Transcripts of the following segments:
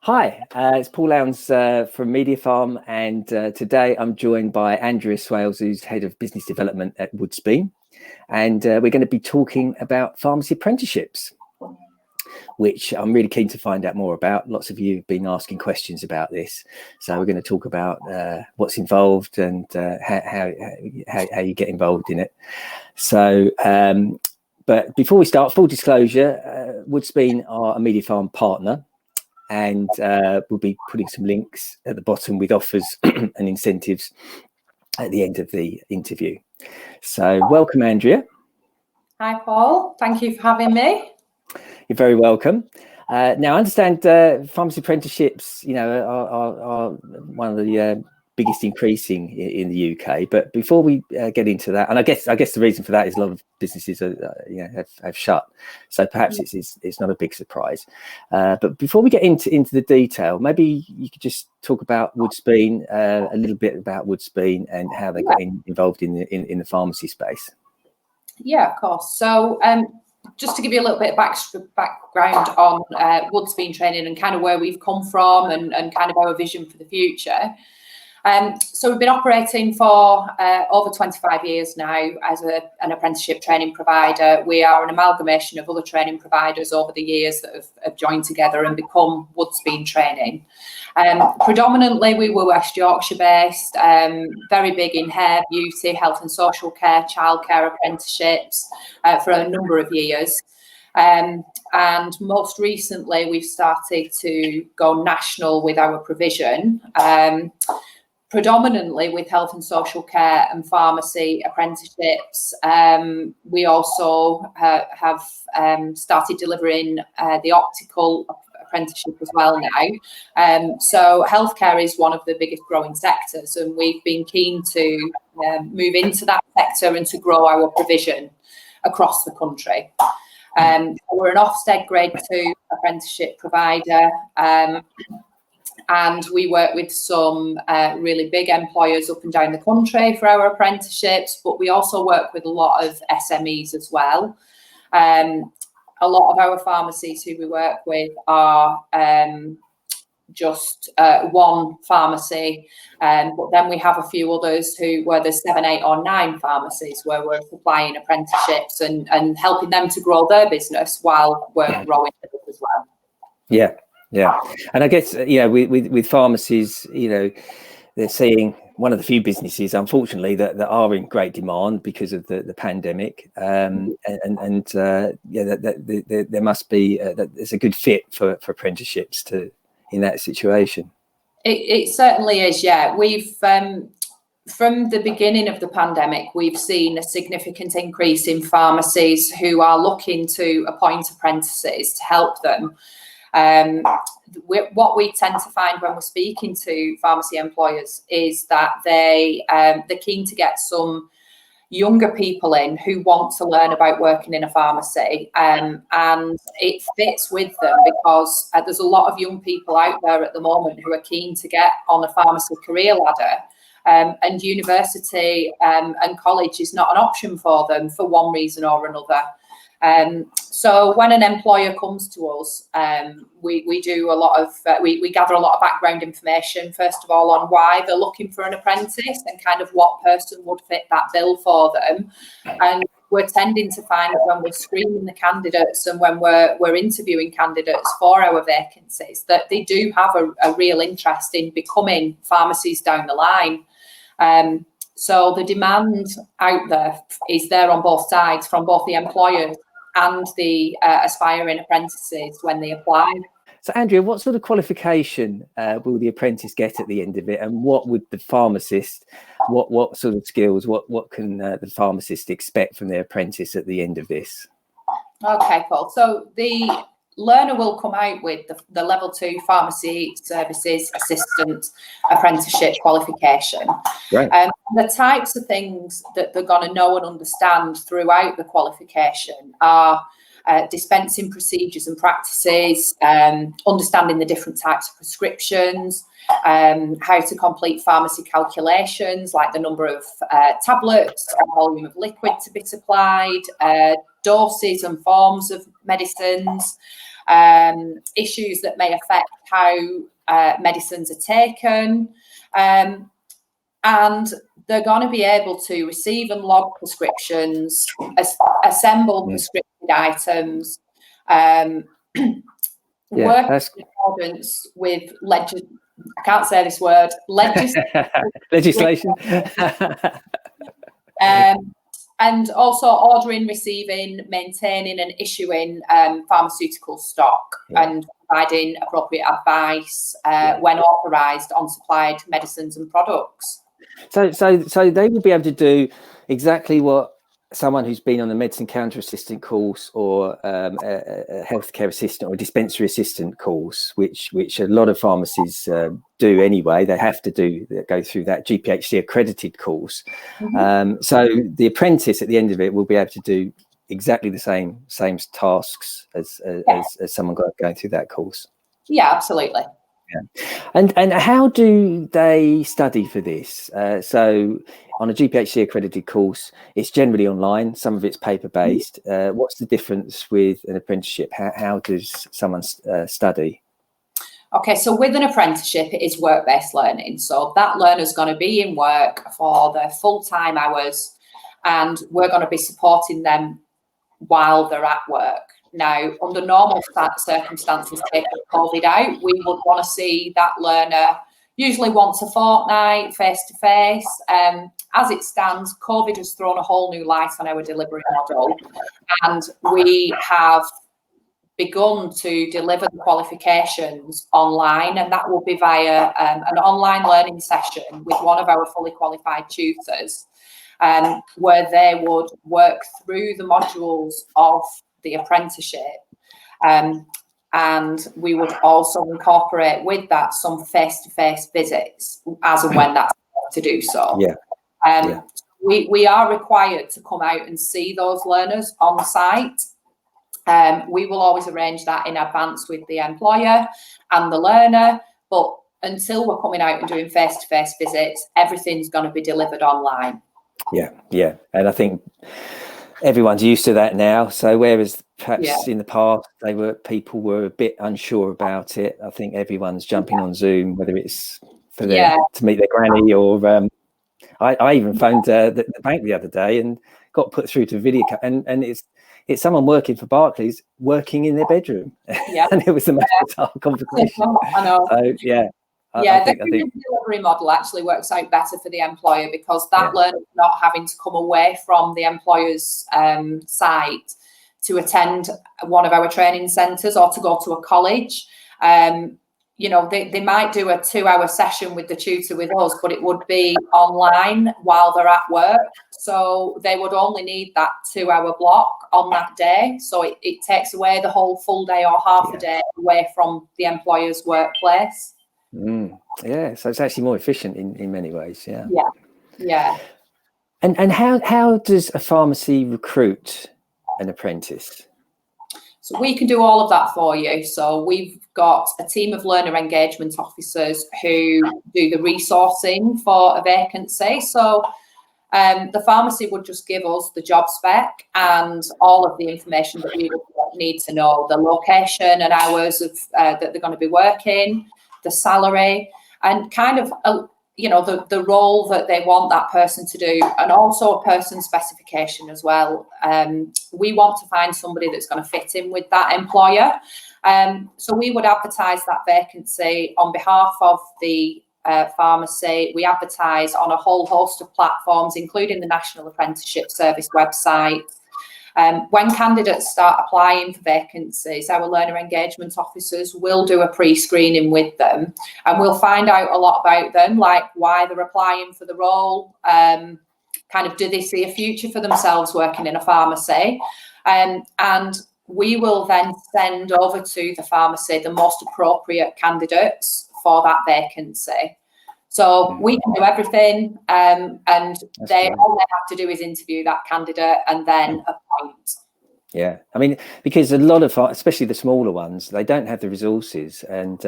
Hi, it's Paul Lowndes from Media Farm, and today I'm joined by Andrea Swales, who's Head of Business Development at Woodspeen, and we're going to be talking about pharmacy apprenticeships, which I'm really keen to find out more about. Lots of you have been asking questions about this, so we're going to talk about what's involved and how you get involved in it. So, but before we start, full disclosure, Woodspeen are a Media Farm partner, and we'll be putting some links at the bottom with offers and incentives at the end of the interview. So welcome, Andrea. Hi, Paul. Thank you for having me. You're very welcome. Now, I understand pharmacy apprenticeships, are one of the biggest increasing in the UK. But before we get into that, and I guess the reason for that is a lot of businesses have shut, so perhaps it's not a big surprise. But before we get into the detail, maybe you could just talk about Woodspain, a little bit about Woodspain and how they got involved in the pharmacy space. Yeah, of course. So just to give you a little bit of background on Woodspain training and kind of where we've come from and kind of our vision for the future. So we've been operating for over 25 years now as an apprenticeship training provider. We are an amalgamation of other training providers over the years that have joined together and become Woodspeen Training. Predominantly, we were West Yorkshire based, very big in hair, beauty, health and social care, childcare apprenticeships for a number of years. And most recently, we've started to go national with our provision. Predominantly with health and social care and pharmacy apprenticeships. We also have started delivering the optical apprenticeship as well now. So healthcare is one of the biggest growing sectors, and we've been keen to move into that sector and to grow our provision across the country. We're an Ofsted Grade 2 apprenticeship provider. And we work with some really big employers up and down the country for our apprenticeships, but we also work with a lot of SMEs as well. A lot of our pharmacies who we work with are just one pharmacy, but then we have a few others where there's 7, 8 or 9 pharmacies where we're supplying apprenticeships and helping them to grow their business while we're growing it as well. Yeah, and I guess with pharmacies, they're seeing one of the few businesses, unfortunately, that are in great demand because of the pandemic, there must be there's a good fit for apprenticeships in that situation. It certainly is. Yeah, we've from the beginning of the pandemic, we've seen a significant increase in pharmacies who are looking to appoint apprentices to help them. What we tend to find when we're speaking to pharmacy employers is that they're keen to get some younger people in who want to learn about working in a pharmacy, and it fits with them because there's a lot of young people out there at the moment who are keen to get on a pharmacy career ladder, and university and college is not an option for them for one reason or another. So when an employer comes to us, we do a lot of we gather a lot of background information, first of all, on why they're looking for an apprentice and kind of what person would fit that bill for them. And we're tending to find that when we're screening the candidates and when we're interviewing candidates for our vacancies, that they do have a real interest in becoming pharmacies down the line. So the demand out there is there on both sides, from both the employers and the aspiring apprentices when they apply. So, Andrea, what sort of qualification will the apprentice get at the end of it, and what would the pharmacist, what sort of skills, what can the pharmacist expect from their apprentice at the end of this? Okay, Paul. So the learner will come out with the level 2 pharmacy services assistant apprenticeship qualification. Right. The types of things that they're going to know and understand throughout the qualification are dispensing procedures and practices, understanding the different types of prescriptions, how to complete pharmacy calculations like the number of tablets, volume of liquid to be supplied, doses and forms of medicines, issues that may affect how medicines are taken, and they're going to be able to receive and log prescriptions, assemble prescripted items, work in accordance with I can't say this word, legislation. And also ordering, receiving, maintaining and issuing pharmaceutical stock, and providing appropriate advice when authorised on supplied medicines and products. So they will be able to do exactly what someone who's been on a medicine counter assistant course or a healthcare assistant or dispensary assistant course, which a lot of pharmacies do anyway. They have to go through that GPHC accredited course. So the apprentice at the end of it will be able to do exactly the same tasks as someone going through that course. Yeah, absolutely. Yeah. And how do they study for this? So on a GPHC accredited course, it's generally online. Some of it's paper based. What's the difference with an apprenticeship? How does someone study? Okay, so with an apprenticeship, it is work-based learning. So that learner's going to be in work for their full-time hours, and we're going to be supporting them while they're at work. Now, under normal circumstances, taking COVID out, we would want to see that learner usually once a fortnight, face-to-face. As it stands, COVID has thrown a whole new light on our delivery model, and we have begun to deliver the qualifications online, and that will be via an online learning session with one of our fully qualified tutors, where they would work through the modules of the apprenticeship, and we would also incorporate with that some face-to-face visits as and when that's to do so. We are required to come out and see those learners on site. We will always arrange that in advance with the employer and the learner, but until we're coming out and doing face-to-face visits, everything's going to be delivered online. Yeah, and I think everyone's used to that now. So whereas perhaps in the past people were a bit unsure about it, I think everyone's jumping on Zoom, whether it's for to meet their granny or I even phoned the bank the other day and got put through to video and it's someone working for Barclays working in their bedroom. And it was the most bizarre conversation. I know. So I think the delivery model actually works out better for the employer, because that learner is not having to come away from the employer's site to attend one of our training centres or to go to a college. They might do a 2-hour session with the tutor with us, but it would be online while they're at work. So they would only need that 2-hour block on that day. So it takes away the whole full day or half a day away from the employer's workplace. So it's actually more efficient in many ways. Yeah. And how does a pharmacy recruit an apprentice? So we can do all of that for you. So we've got a team of learner engagement officers who do the resourcing for a vacancy. So the pharmacy would just give us the job spec and all of the information that we would need to know: the location and hours of that they're going to be working, the salary, and kind of the role that they want that person to do, and also a person specification as well. We want to find somebody that's going to fit in with that employer. So we would advertise that vacancy on behalf of the pharmacy. We advertise on a whole host of platforms, including the National Apprenticeship Service website. When candidates start applying for vacancies, our learner engagement officers will do a pre-screening with them, and we'll find out a lot about them, like why they're applying for the role, kind of do they see a future for themselves working in a pharmacy, and we will then send over to the pharmacy the most appropriate candidates for that vacancy. So we can do everything, and all they have to do is interview that candidate and then appoint. Yeah, I mean, because a lot of, especially the smaller ones, they don't have the resources, and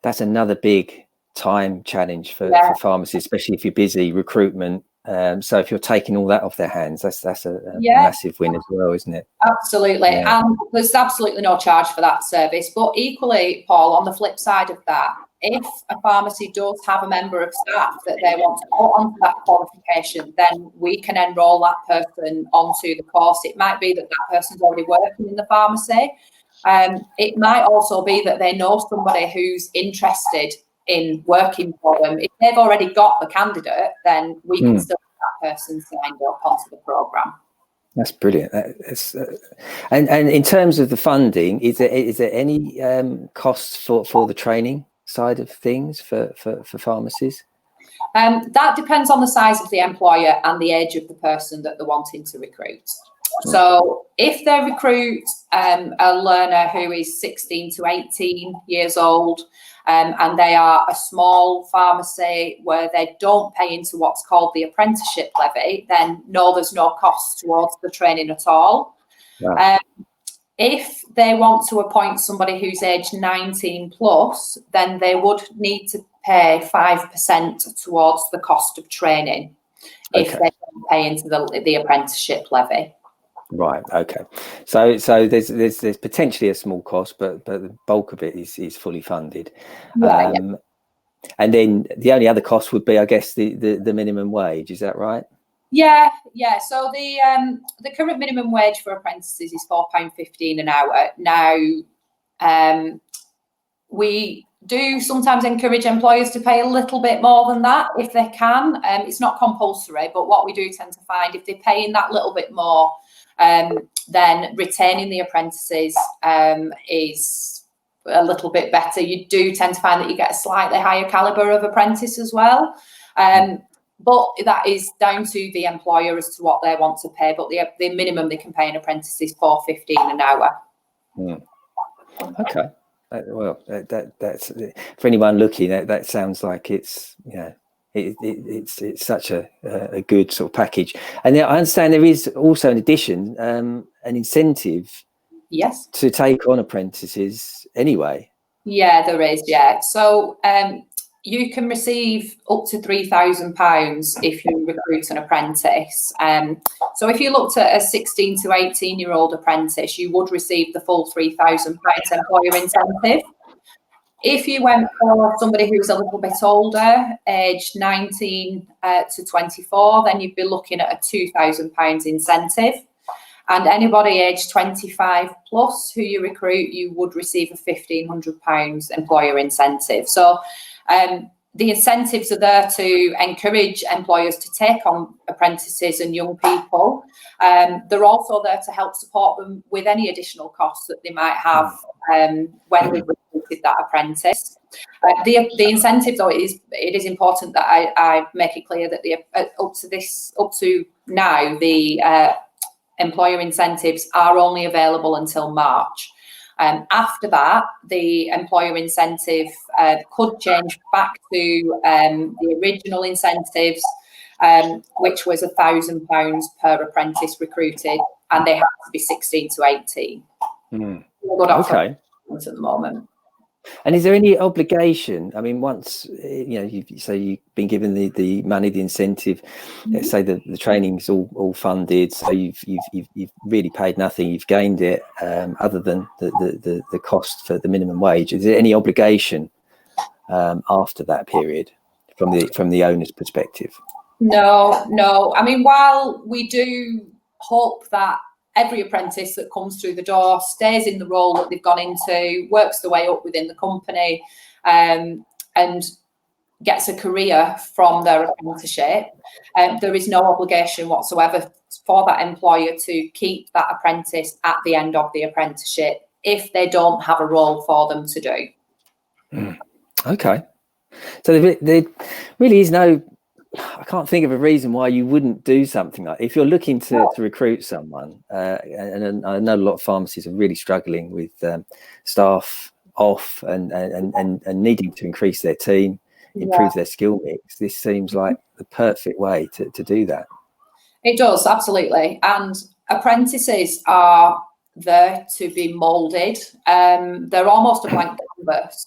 that's another big time challenge for pharmacists, especially if you're busy. Recruitment So if you're taking all that off their hands, that's a massive win as well, isn't it? Absolutely. Yeah. And there's absolutely no charge for that service. But equally, Paul, on the flip side of that, if a pharmacy does have a member of staff that they want to put onto that qualification, then we can enrol that person onto the course. It might be that that person's already working in the pharmacy. It might also be that they know somebody who's interested in working for them. If they've already got the candidate, then we can still get that person signed up onto the programme. That's brilliant. And in terms of the funding, is there any costs for the training side of things for pharmacies? That depends on the size of the employer and the age of the person that they're wanting to recruit. So if they recruit a learner who is 16 to 18 years old, and they are a small pharmacy where they don't pay into what's called the apprenticeship levy, then no, there's no cost towards the training at all. Wow. If they want to appoint somebody who's aged 19 plus, then they would need to pay 5% towards the cost of training if they don't pay into the apprenticeship levy. Right. Okay. So there's potentially a small cost, but the bulk of it is fully funded. Yeah. And then the only other cost would be, I guess, the minimum wage. Is that right? Yeah. So the current minimum wage for apprentices is £4.15 an hour. Now, we do sometimes encourage employers to pay a little bit more than that if they can. It's not compulsory, but what we do tend to find, if they're paying that little bit more, then retaining the apprentices is a little bit better. You do tend to find that you get a slightly higher caliber of apprentice as well. But that is down to the employer as to what they want to pay. But the minimum they can pay an apprentice is $4.15 an hour. Okay. Well, that's for anyone looking. That sounds like it's it's such a good sort of package. And I understand there is also, in addition, an incentive. Yes. To take on apprentices anyway. Yeah, there is. Yeah. So you can receive up to £3,000 if you recruit an apprentice. So if you looked at a 16 to 18-year-old apprentice, you would receive the full £3,000 employer incentive. If you went for somebody who's a little bit older, aged 19 to 24, then you'd be looking at a £2,000 incentive. And anybody aged 25 plus who you recruit, you would receive a £1,500 employer incentive. So the incentives are there to encourage employers to take on apprentices and young people. They're also there to help support them with any additional costs that they might have when they've recruited that apprentice. The incentive, though, it is important that I make it clear that up to now, the employer incentives are only available until March. After that, the employer incentive could change back to the original incentives, which was £1,000 per apprentice recruited, and they have to be 16 to 18. Okay. At the moment. And is there any obligation? I mean, once you've been given the money, the incentive, let's say the training's all funded, so you've really paid nothing, you've gained it, other than the cost for the minimum wage. Is there any obligation after that period from the owner's perspective? No. I mean, while we do hope that every apprentice that comes through the door stays in the role that they've gone into, works their way up within the company, and gets a career from their apprenticeship, there is no obligation whatsoever for that employer to keep that apprentice at the end of the apprenticeship if they don't have a role for them to do. Okay. So there really is no... I can't think of a reason why you wouldn't do something like, if you're looking to recruit someone, and I know a lot of pharmacies are really struggling with staff off and needing to increase their team, improve their skill mix. This seems like the perfect way to do that. It does, absolutely. And apprentices are there to be moulded. They're almost a blank canvas.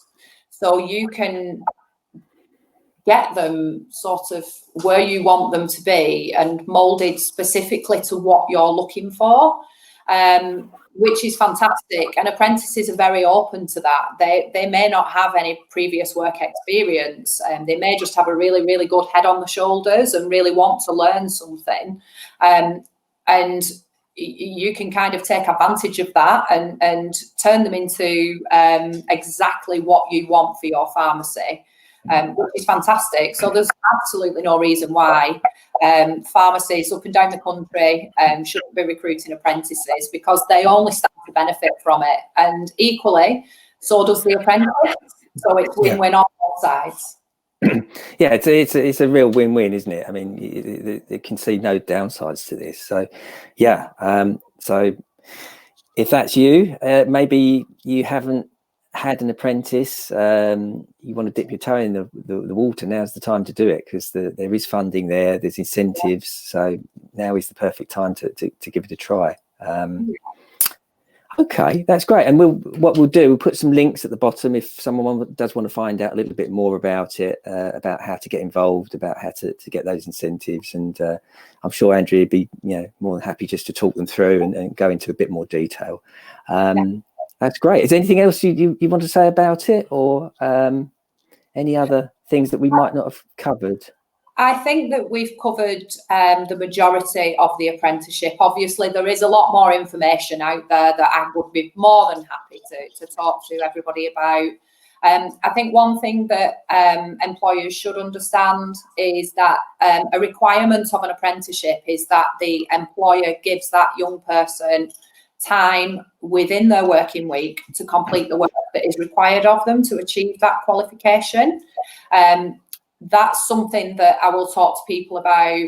So you can get them sort of where you want them to be and molded specifically to what you're looking for, which is fantastic. And apprentices are very open to that. They may not have any previous work experience, and they may just have a really, really good head on the shoulders and really want to learn something. And you can kind of take advantage of that and turn them into exactly what you want for your pharmacy. Which is fantastic. So there's absolutely no reason why pharmacies up and down the country shouldn't be recruiting apprentices, because they only stand to benefit from it. And equally, so does the apprentice. So it's win-win on both sides. Yeah, it's a real win-win, isn't it? I mean, you can see no downsides to this. So, yeah. So if that's you, maybe you haven't had an apprentice, you want to dip your toe in the water, now's the time to do it, because there is funding there's incentives. So now is the perfect time to give it a try. Okay, that's great. And what we'll do, we'll put some links at the bottom if someone does want to find out a little bit more about it, about how to get involved, about how to get those incentives. And I'm sure Andrea would be more than happy just to talk them through and go into a bit more detail. That's great. Is there anything else you want to say about it, or any other things that we might not have covered? I think that we've covered the majority of the apprenticeship. Obviously, there is a lot more information out there that I would be more than happy to talk to everybody about. I think one thing that employers should understand is that a requirement of an apprenticeship is that the employer gives that young person time within their working week to complete the work that is required of them to achieve that qualification. That's something that I will talk to people about,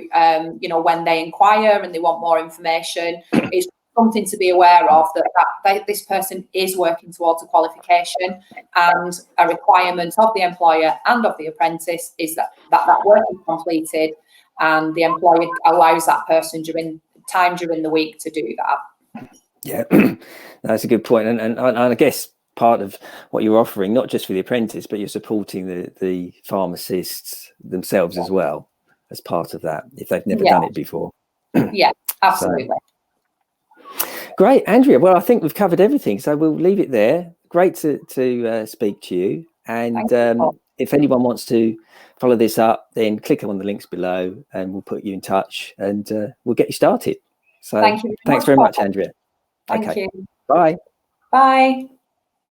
when they inquire and they want more information. Is something to be aware of, that this person is working towards a qualification, and a requirement of the employer and of the apprentice is that work is completed, and the employer allows that person during the week to do that. Yeah, that's a good point. And I guess part of what you're offering, not just for the apprentice, but you're supporting the pharmacists themselves as well as part of that, if they've never done it before. Yeah, absolutely. So, great, Andrea. Well, I think we've covered everything, so we'll leave it there. Great to speak to you. And if anyone wants to follow this up, then click on the links below and we'll put you in touch, and we'll get you started. So thanks very much, Andrea. Thank you. Bye. Bye.